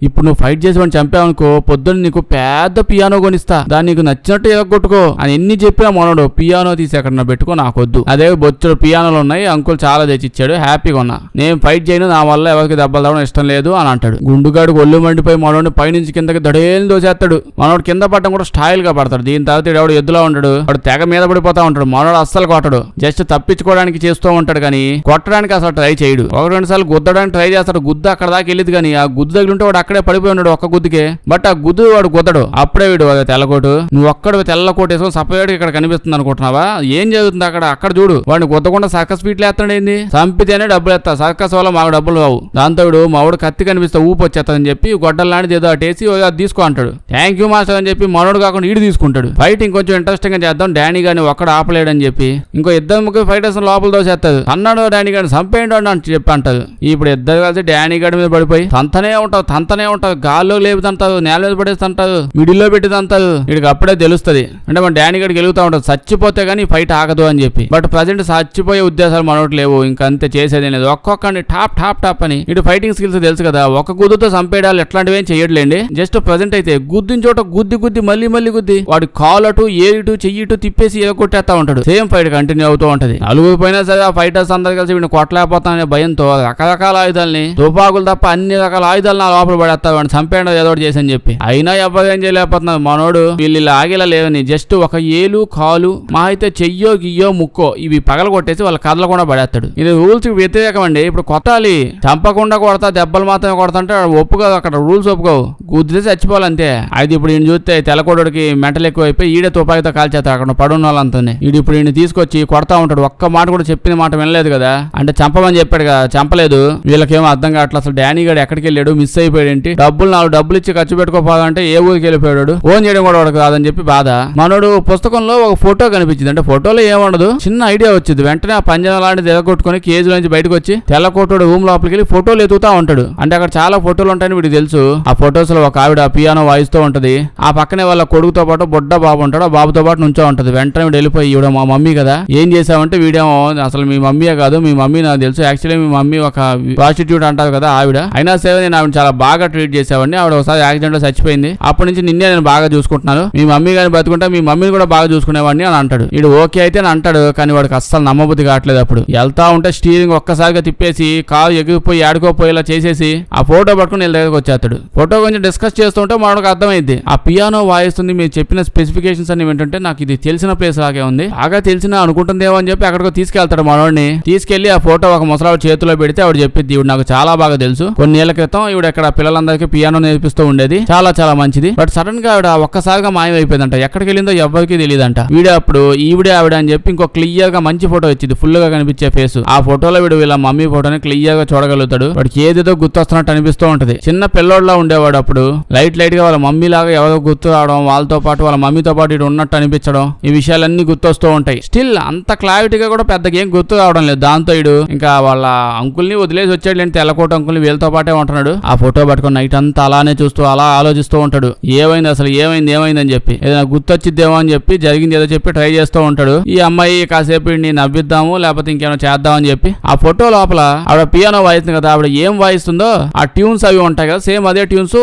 ఇప్పుడు నువ్వు ఫైట్ చేసి వాడిని చంపావనుకో పొద్దున్న నీకు పెద్ద పియానో కొనిస్తా దాన్ని నీకు నచ్చినట్టు ఎగొట్టుకో అని ఎన్ని చెప్పినా మనోడు పియానో తీసి ఎక్కడ పెట్టుకో నాకొద్దు. అదే బొచ్చుడు పియానోలు ఉన్నాయి అంకుల్ చాలా తెచ్చిచ్చాడు హ్యాపీగా ఉన్నా నేను ఫైట్ చేయను నా వల్ల ఎవరికి దెబ్బలు తవ్వడం ఇష్టం లేదు అని అంటాడు. గుండుగాడు ఒళ్ళు మండిపోయి మనోడిని పైనుంచి కిందకి దడేలు దోసేస్తాడు. మనోడు కింద పడటం కూడా స్టైల్ గా పడతాడు. దీని తర్వాత ఎవడు ఎద్దులో ఉంటాడు వాడు తెగ మీద పడిపోతా ఉంటాడు. మనోడు అస్సలు కొట్టడు జస్ట్ తప్పించుకోవడానికి చేస్తూ ఉంటాడు కానీ కొట్టడానికి అసలు ట్రై చేయడు. ఒకటి రెండు సార్లు గుద్దడానికి ట్రై చేస్తాడు. గుద్ద అక్కడ దాకా వెళ్ళింది కానీ ఆ గుద్దు తగిలింటే వాడు అక్కడే పడిపోయి ఉన్నాడు ఒక్క గుద్దుకే. బట్ ఆ గుద్దు వాడు గుద్దడు. అప్పుడే వీడు తెల్లకోటు నువ్వు ఒక్కడ తెల్ల కోటు వేసుకొని సపరేట్ ఇక్కడ కనిపిస్తుంది అనుకుంటున్నావా ఏం జరుగుతుంది అక్కడ చూడు వాడిని గుద్దకుండా సర్కస్ ఫీట్లు ఎత్తాడు. ఏంది చంపితేనే డబ్బులు ఎత్తా సర్కస్ వల్ల మాకు డబ్బులు రావు. దాంతో వీడు మావాడు కత్తి కనిపిస్తే ఊపి వచ్చేస్తాడని చెప్పి గొడ్డలు లాంటిది ఏదో అటేసి అది తీసుకో అంటాడు. థ్యాంక్ యూ మాస్టర్ అని చెప్పి మనోడు కాకుండా ఈడు తీసుకుంటాడు. ఫైట్ ఇంకొంచెం ఇంట్రెస్టింగ్ గా చేద్దాం డానీ గాని ఒక్కడ ఆపలేడని చెప్పి ఇంకో ఇద్దరు ముగ్గురు ఫైటర్స్ లోపల దోసేస్తాడు. అన్నాడు డానీ గారిని చంపేయండు అని చెప్పి అంటారు. ఇప్పుడు ఇద్దరు కలిసి డానీ గారి మీద పడిపోయి తంతనే ఉంటావు గాల్లో లేపుతంటారు నేల మీద పడేస్తుంటారు మిడిల్లో పెట్టిదంటారు. వీడికి అప్పుడే తెలుస్తుంది అంటే మన డానీ గారికి గెలుగుతా ఉంటారు చచ్చిపోతే గానీ ఫైట్ ఆగదు అని చెప్పి. బట్ ప్రజెంట్ చచ్చిపోయే ఉద్దేశాలు మనోటి లేవు. ఇంకా అంతే చేసేది లేదు. ఒక్కొక్కడిని టాప్ అని ఇటు ఫైటింగ్ స్కిల్స్ తెలుసు కదా ఒక గుద్దుతో చంపేయడాలు ఎట్లాంటివి ఏం చేయట్లేండి. జస్ట్ ప్రజెంట్ అయితే గుద్దిన చోట గుద్ది మళ్ళీ గుద్ది వాడి కాల్ అటు ఏటు చెయ్యిటు తిప్పేసి ఎగొట్టేస్తా ఉంటాడు. సేమ్ ఫైట్ కంటిన్యూ అవుతూ ఉంటది. నలుగురు పోయినా సరే ఆ ఫైటర్స్ అందరు కలిసి వీడిని కొట్టలేకపోతాననే భయంతో రకరకాల ఆయుధాలని తుపాకులు తప్ప అన్ని రకాల ఆయుధాలు నా లోపల పడేస్తారు వాడిని చంపేయడం ఏదో ఒకటి చేసి అని చెప్పి. అయినా ఎవరు ఏం చేయలేకపోతున్నారు. మనోడు వీళ్ళు ఆగేలా లేవని జస్ట్ ఒక ఏలు కాలు మా అయితే చెయ్యో గియ్యో ముక్కో ఇవి పగల కొట్టేసి వాళ్ళ కదలకుండా పడేస్తాడు. ఇది రూల్స్ వ్యతిరేకం అండి. ఇప్పుడు కొట్టాలి చంపకుండా కొడతా దెబ్బలు మాత్రమే కొడతా అంటే ఒప్పుకోదు. అక్కడ రూల్స్ ఒప్పుకోవు గుద్దితే చచ్చిపోవాలంతే. అయితే ఇప్పుడు ఈయన చూస్తే తెల్లకోడికి మెంటలు ఎక్కువ అయిపోయి ఈడే తుపాకితో కాల్చేస్తాడు అక్కడ పడున్న వాళ్ళంతానే. ఈడు ఇప్పుడు ఈయన తీసుకొచ్చి కొడతా ఉంటాడు. ఒక్క మాట కూడా చెప్పిన మాట వినలేదు కదా అంటే చంపమని చెప్పాడు కదా చంపలేదు. వీళ్ళకేమో అర్థం కావట్లేదు అసలు డానీ గారు ఎక్కడికి వెళ్ళాడు మిస్ అయిపోయాడు ఏంటి నాలుగు డబ్బులు ఇచ్చి ఖర్చు పెట్టుకోపోవాలంటే ఏ ఊరికి వెళ్ళిపోయాడు ఫోన్ చేయడం కూడా వాడు కాదని చెప్పి బాధ. మనోడు పుస్తకంలో ఒక ఫోటో కనిపించింది అంటే ఫోటోలో ఏముండదు చిన్న ఐడియా వచ్చింది. వెంటనే ఆ పంజరం లాంటిది ఎదగొట్టుకుని కేజీ నుంచి బయటకు వచ్చి తెల్లకోటోడు రూమ్ లోపలికి వెళ్ళి ఫోటోలు ఎదుగుతా ఉంటాడు. అంటే అక్కడ చాలా ఫోటోలు ఉంటాయని వీడికి తెలుసు. ఆ ఫొటోస్ లో ఒక ఆవిడ పియానో వాయిస్తూ ఉంటది. ఆ పక్కనే వాళ్ళ కొడుకుతో పాటు బొడ్డ బాబు ఉంటాడు. ఆ బాబుతో పాటు నుంచో ఉంటది. వెంటనే వీడు వెళ్ళిపోయి ఈవిడ మా మమ్మీ కదా ఏం చేసావంటే వీడేమో అసలు మీ మమ్మీయే కాదు మీ మమ్మీ నాకు తెలుసు యాక్చువల్లీ మీ మమ్మీ ఒక ప్రాస్టిట్యూట్ అంటారు కదా ఆవిడ అయినా సరే నేను ఆవిడ చాలా బాగా ట్రీట్ చేసావండి. ఆవిడ ఒకసారి యాక్సిడెంట్ లో చచ్చిపోయింది. అప్పటి నుంచి నిన్నే నేను బాగా చూసుకుంటున్నాను. మీ మమ్మీ గారిని బతుకుంటే మీ మమ్మీని కూడా బాగా చూసుకునేవాడిని అని అంటాడు. వీడు ఓకే అయితే అని అంటాడు. కానీ వాడికి అస్సలు నమ్మబుద్ధి కావట్లేదు. అప్పుడు వెళ్తా ఉంటే స్టీరింగ్ ఒక్కసారిగా తిప్పేసి కారు ఎగిరిపోయి ఆడుకోపోయేలా చేసేసి ఆ ఫోటో పట్టుకుని వీళ్ళ దగ్గరకు వచ్చేస్తాడు. ఫోటో కొంచెం డిస్కస్ చేస్తుంటే మనకు అర్థమైంది ఆ పియానో వాయిస్తుంది మీరు చెప్పిన స్పెసిఫికేషన్స్ అన్ని ఏంటంటే నాకు ఇది తెలిసిన ప్లేస్ లాగే ఉంది బాగా తెలిసిన అనుకుంటుందేమో అని చెప్పి అక్కడికి తీసుకెళ్తాడు. మనోడిని తీసుకెళ్లి ఆ ఫోటో ఒక ముసలావిడ చేతిలో పెడితే ఆవిడ చెప్పిద్ది ఇవి నాకు చాలా బాగా తెలుసు కొన్ని ఏళ్ల క్రితం ఈవిడ ఇక్కడ పిల్లలందరికీ పియానో నేర్పిస్తూ ఉండేది చాలా మంచిది. బట్ సడన్ గా ఆవిడ ఒక్కసారిగా మాయమైపోయిందంట. ఎక్కడికి వెళ్ళిందో ఎవరికి తెలియదంట. వీడే అప్పుడు ఈవిడే ఆవిడ అని చెప్పి ఇంకో క్లియర్ గా మంచి ఫోటో వచ్చింది ఫుల్ గా కనిపించే ఫేస్. ఆ ఫోటోలో వీడు వీళ్ళ మమ్మీ ఫోటోని క్లియర్ గా చూడగలుగుతాడు. వాడికి ఏదేదో గుర్తొస్తున్నట్టు అనిపిస్తూ ఉంటది. చిన్న పిల్లోడ్లా ఉండేవాడు అప్పుడు లైట్ గా వాళ్ళ మమ్మీ లాగా ఎవరో గుర్తు రావడం వాళ్ళతో పాటు వాళ్ళ మమ్మీతో పాటు ఇటు ఉన్నట్టు అనిపించడం ఈ విషయాలన్నీ గుర్తొస్తూ ఉంటాయి. స్టిల్ అంత క్లారిటీగా కూడా పెద్దగా ఏం గుర్తు రావడం లేదు. దాంతో ఇడు ఇంకా వాళ్ళ అంకుల్ని వదిలేసి వచ్చాడు లేని తెల్లకోట అంకుల్ని వీళ్ళతో పాటే ఉంటున్నాడు. ఆ ఫోటో పట్టుకుని నైట్ అంతా అలానే చూస్తూ అలా ఆలోచిస్తూ ఉంటాడు. ఏమైంది అని చెప్పి ఏదైనా గుర్తొచ్చిద్దేమో అని చెప్పి జరిగింది ఏదో చెప్పి ట్రై చేస్తూ ఉంటాడు. ఈ అమ్మాయి కాసేపు నవ్విద్దాము లేకపోతే ఇంకేమైనా చేద్దామని చెప్పి ఆ ఫోటో లోపల ఆవిడ పియానో వాయిస్తుంది కదా ఆవిడ ఏం వాయిస్తుందో ఆ ట్యూన్స్ అవి ఉంటాయి కదా సేమ్ అదే ట్యూన్స్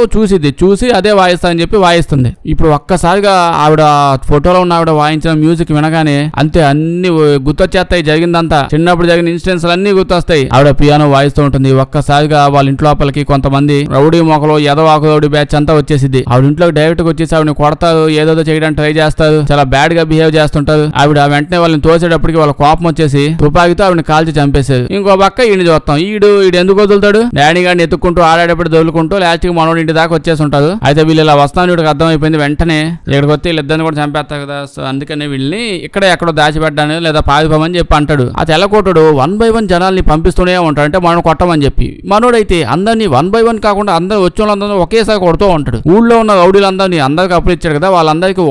చూసి అదే వాయిస్తా అని చెప్పి వాయిస్తుంది. ఇప్పుడు ఒక్కసారిగా ఆవిడ ఫోటోలో ఉన్న ఆవిడ వాయించిన మ్యూజిక్ వినగానే అంతే అన్ని గుర్తొచ్చేస్తాయి. జరిగిందంతా చిన్నప్పుడు జరిగిన ఇన్సిడెంట్స్ అన్ని గుర్తొస్తాయి. ఆవిడ పియానో వాయిస్తూ ఉంటుంది. ఒక్కసారిగా వాళ్ళ ఇంట్లో లోపలికి కొంతమంది రౌడీ మొక్కలు ఎదవాకు రౌడీ బ్యాచ్ అంతా వచ్చేసింది. ఆవిడ ఇంట్లోకి డైరెక్ట్ గా వచ్చేసి ఆవిడని కొడతారు ఏదో చేయడానికి ట్రై చేస్తారు చాలా బ్యాడ్ గా బిహేవ్ చేస్తుంటారు. ఆవిడ వెంటనే వాళ్ళని తోసేటప్పటికి వాళ్ళ కోపం వచ్చేసి తుపాకితో ఆవిడని కాల్చి చంపేశారు. ఇంకో పక్క ఈయన చూస్తాం ఈడు ఎందుకు వదులుతాడు డాడీ గారిని ఎత్తుక్కుంటూ ఆడేటప్పుడు దొరుకుంటూ లాస్ట్ కి మనోడి ఇంటి దాకా వచ్చేసి ఉంటారు. అయితే వీళ్ళు ఇలా వస్తాను వీడికి అర్థమైపోయింది. వెంటనే ఇక్కడికి వస్తే వీళ్ళిద్దరిని కూడా చంపేస్తారు కదా సో అందుకనే వీళ్ళని ఎక్కడో దాచిపెట్టాను లేదా పారిపోమని చెప్పి అంటాడు. ఆ తెల్లకోటుడు 1 by 1 జనాల్ని పంపిస్తూనే ఉంటాడు అంటే మనం కొట్టమని చెప్పి. మనోడైతే అందరినీ 1 by 1 కాకుండా అందరూ వచ్చిన వాళ్ళందరూ ఒకేసారి కొడుతూ ఉంటాడు. ఊళ్ళో ఉన్న రౌడీలందరినీ అందరికి అప్పులు ఇచ్చాడు కదా వాళ్ళందరికీ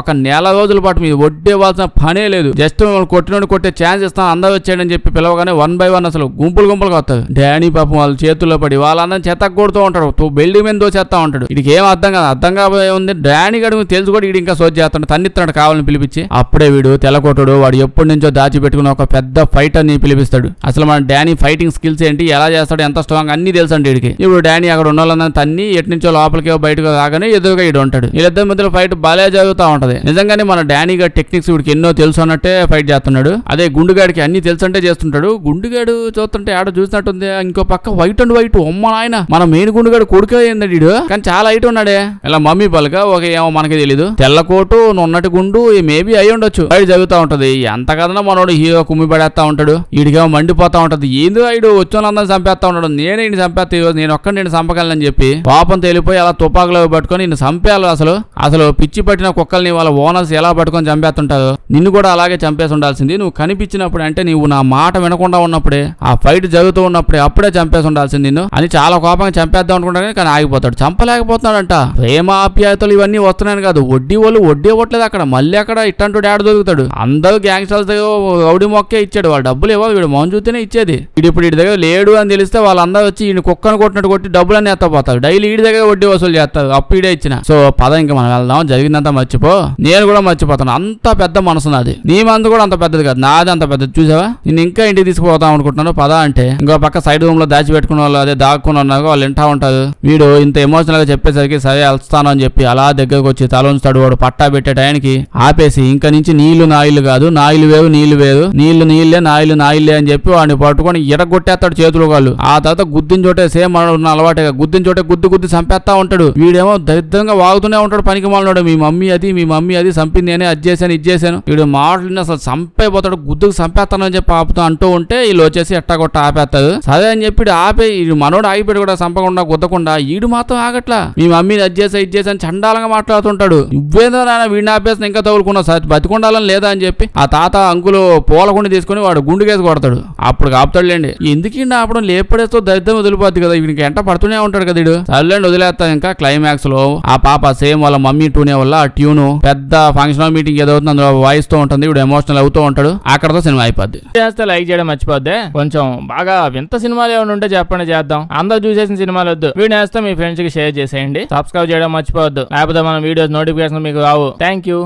ఒక నెల రోజుల పాటు మీరు వడ్డేవాల్సిన పనే లేదు. జస్ట్ కొట్టే ఛాన్స్ ఇస్తాను అందరూ వచ్చాడని చెప్పి పిలవగానే 1 by 1 అసలు గుంపులుగా వస్తారు. డానీ పాపం వాళ్ళ చేతుల్లో పడి వాళ్ళందరినీ చెత్తకు కొడుతూ ఉంటాడు. బిల్డింగ్ మీద దోచేస్తా ఉంటాడు. వీడికి ఏం అర్థం కాదు. అర్థం కాబోయే ఉంది. డానీ గడుగు తెలుసు కూడా వీడు ఇంకా సోజ్ చేస్తాడు. తన్నిస్తున్నాడు కావాలని పిలిపించి. అప్పుడే వీడు తెల్లకోటుడు వాడు ఎప్పటి నుంచో దాచిపెట్టుకుని ఒక పెద్ద ఫైటర్ ని పిలిపిస్తాడు. అసలు మన డానీ ఫైటింగ్ స్కిల్స్ ఏంటి, ఎలా చేస్తాడు, ఎంత స్ట్రాంగ్ అన్ని తెలుసు అండి వీడికి. ఇప్పుడు డానీ అక్కడ ఉన్న వాళ్ళందరినీ తన్ని ఎటు నుంచో లోపలికి బయటకు రాగానే ఎదురుగా వీడు ఉంటాడు. వీళ్ళిద్దరి మధ్యలో ఫైట్ బాలే జరుగుతూ ఉంటది. నిజంగానే మన డానీ గారి టెక్నిక్స్ వీడికి ఎన్నో తెలుసు అన్నట్టే ఫైట్ చేస్తున్నాడు. అదే గుండుగాడికి అన్ని తెలుసు అంటే చేస్తుంటాడు. గుండుగాడు చూస్తుంటే ఆడ చూసినట్టుంది. ఇంకో పక్క వైట్ అండ్ వైట్ అమ్మ నాయన మన మెయిన్ గుండుగాడు కొడుకు అయింది వీడు. కానీ చాలా హైట్ ఉన్నాడే. ఇలా మమ్మీ పలక ఒక ఏమో మనకి తెలీదు. తెల్లకోటు నున్నటి గుండు మేబీ అయి ఉండొచ్చు. ఫైట్ జరుగుతూ ఉంటది. ఎంత కదన్నా మనోడు హీరో కుమ్మి పడేస్తా ఉంటాడు. వీడికేమో మండిపోతా ఉంటది. ఏందో ఐడు వచ్చేవాళ్ళందరినీ చంపేస్తా ఉంటాడు. నేనే ఈయన చంపేస్తా, నేను ఒక్క నేను చంపగలనని చెప్పి పాపం తేలిపోయి అలా తుపాకులో పట్టుకొని నిన్ను చంపేయాలి. అసలు పిచ్చి పట్టిన కుక్కల్ని వాళ్ళ ఓనర్స్ ఎలా పట్టుకొని చంపేస్తుంటారు. నిన్ను కూడా అలాగే చంపేసి ఉండాల్సింది. నువ్వు కనిపించినప్పుడు అంటే నువ్వు నా మాట వినకుండా ఉన్నప్పుడే, ఆ ఫైట్ జరుగుతూ ఉన్నప్పుడే అప్పుడే చంపేసి ఉండాల్సింది నిన్ను అని చాలా కోపంగా చంపేద్దాం అనుకుంటాను. కానీ ఆగిపోతాడు. చంపలేకపోతున్నాడంట. ప్రేమ ఆప్యాయతలు ఇవన్నీ వస్తున్నాయని కాదు, వడ్డీ వాళ్ళు వడ్డీ ఇవ్వట్లేదు అక్కడ. మళ్ళీ అక్కడ ఇట్టంటూ డాడ్ దొరుకుతాడు. అందరూ గ్యాంగ్స్టర్స్ రౌడీ మొక్కే ఇచ్చాడు. వాళ్ళ డబ్బులు ఇవ్వాలి, వీడు మౌన్ చూస్తేనే ఇచ్చేది. ఇప్పుడు వీడి దగ్గర లేడు అని తెలిస్తే వాళ్ళందరూ వచ్చి ఈయన కుక్కను కొట్టినట్టు కొట్టి డబ్బులన్నీ ఎత్తపోతారు. డైలీ వీడి దగ్గర వడ్డీ వసూలు చేస్తారు. అప్పు ఈడే ఇచ్చిన. సో పద ఇంకా మనం వెళ్దాం. జరిగిందంతా మర్చిపో. నేను కూడా మర్చిపోతాను. అంత పెద్ద మనసు నాది. నీ మనసు కూడా అంత పెద్దది కాదు, నాది అంత పెద్దది. చూసావా, నేను ఇంకా ఇంటికి తీసుకుపోతాం అనుకుంటున్నాను. పద అంటే ఇంకో పక్క సైడ్ రూమ్ లో దాచిపెట్టుకున్న వాళ్ళు అదే దాక్కుని ఉన్నారు. వాళ్ళు వింటా ఉంటారు. వీడు ఇంత ఎమోషనల్ గా చెప్పేసరికి సరే వెళ్తాను అని చెప్పి అలా దగ్గరకు వచ్చి తల ఉంచుతాడు. వాడు పట్టా పెట్టే టైంకి ఆపేసి ఇంకా నుంచి నీళ్లు నాయిలు కాదు, నాయిలు వేరు నీళ్లు వేరు, నీళ్లు నీళ్లే నాయిలు నాయిలే అని చెప్పి వాడిని పట్టుకొని ఎడగొట్టేస్తాడు చేతులు కాళ్ళు. ఆ తర్వాత గుద్దిన చోటే సేమ్ ఉన్న అలవాటుగా గుద్దిన చోటే గుద్ది చంపేస్తా ఉంటాడు. వీడేమో దరిద్రంగా వాగుతూనే ఉంటాడు. పనికి మాలనాడు. మీ మమ్మీ అది చంపింది అని అది చేశాను ఇది చేశాను. వీడు మాటలు అసలు చంపైపోతాడు. గుద్దుకు చంపేస్తానని చెప్పి ఆపుతూ అంటూ ఉంటే వీళ్ళు వచ్చేసి ఎట్టగొట్ట ఆపేస్తాడు. సరే అని చెప్పి ఆపే మనోడు ఆగిపోయి కూడా చంపకుండా గుద్దకుండా ఈడు మాత్రం ఆగట్లా. మీ మమ్మీని అది చేసా అని చండాలంగా మాట్లాడుతుంటాడు. ఇవ్వేదో నాన్న వీడిని ఆపేసి ఇంకా తగులుకున్నావు సార్ బతికొండాలని లేదా అని చెప్పి ఆ తాత అంకులు పూలకుండి తీసుకుని వాడు గుండుకేసి కొడతాడు. అప్పుడు ఆపుతాడులేండి. ఎందుకు ఆపడం లేపడేస్తూ దరిద్రం వదిలిపోద్ది కదా. వీడికి ఎంట పడుతూనే ఉంటాడు కదా వీడు. సర్లేండి వదిలేస్తా. ఇంకా క్లైమాక్స్ లో ఆ పాప సేమ్ వాళ్ళ మమ్మీ టూనే వల్ల ఆ ట్యూన్ పెద్ద ఫంక్షనల్ మీటింగ్ ఏదో అవుతుంది అందులో వాయిస్తూ ఉంటుంది. వీడు ఎమోషనల్ అవుతూ ఉంటాడు. అక్కడతో సినిమా అయిపోద్ది. చేస్తే లైక్ చేయడం మర్చిపోద్ది. కొంచెం బాగా వింత సినిమాలు ఏమైనా ఉంటే చెప్పండి చేద్దాం. అందరూ చూసేసిన సినిమాలు వద్దు. వీడియో వేస్తే మీ ఫ్రెండ్స్ కి షేర్ చేసేయండి. సబ్స్క్రైబ్ చేయడం మర్చిపోవద్దు. లేకపోతే మన వీడియోస్ నోటిఫికేషన్ మీకు రావు. Thank you.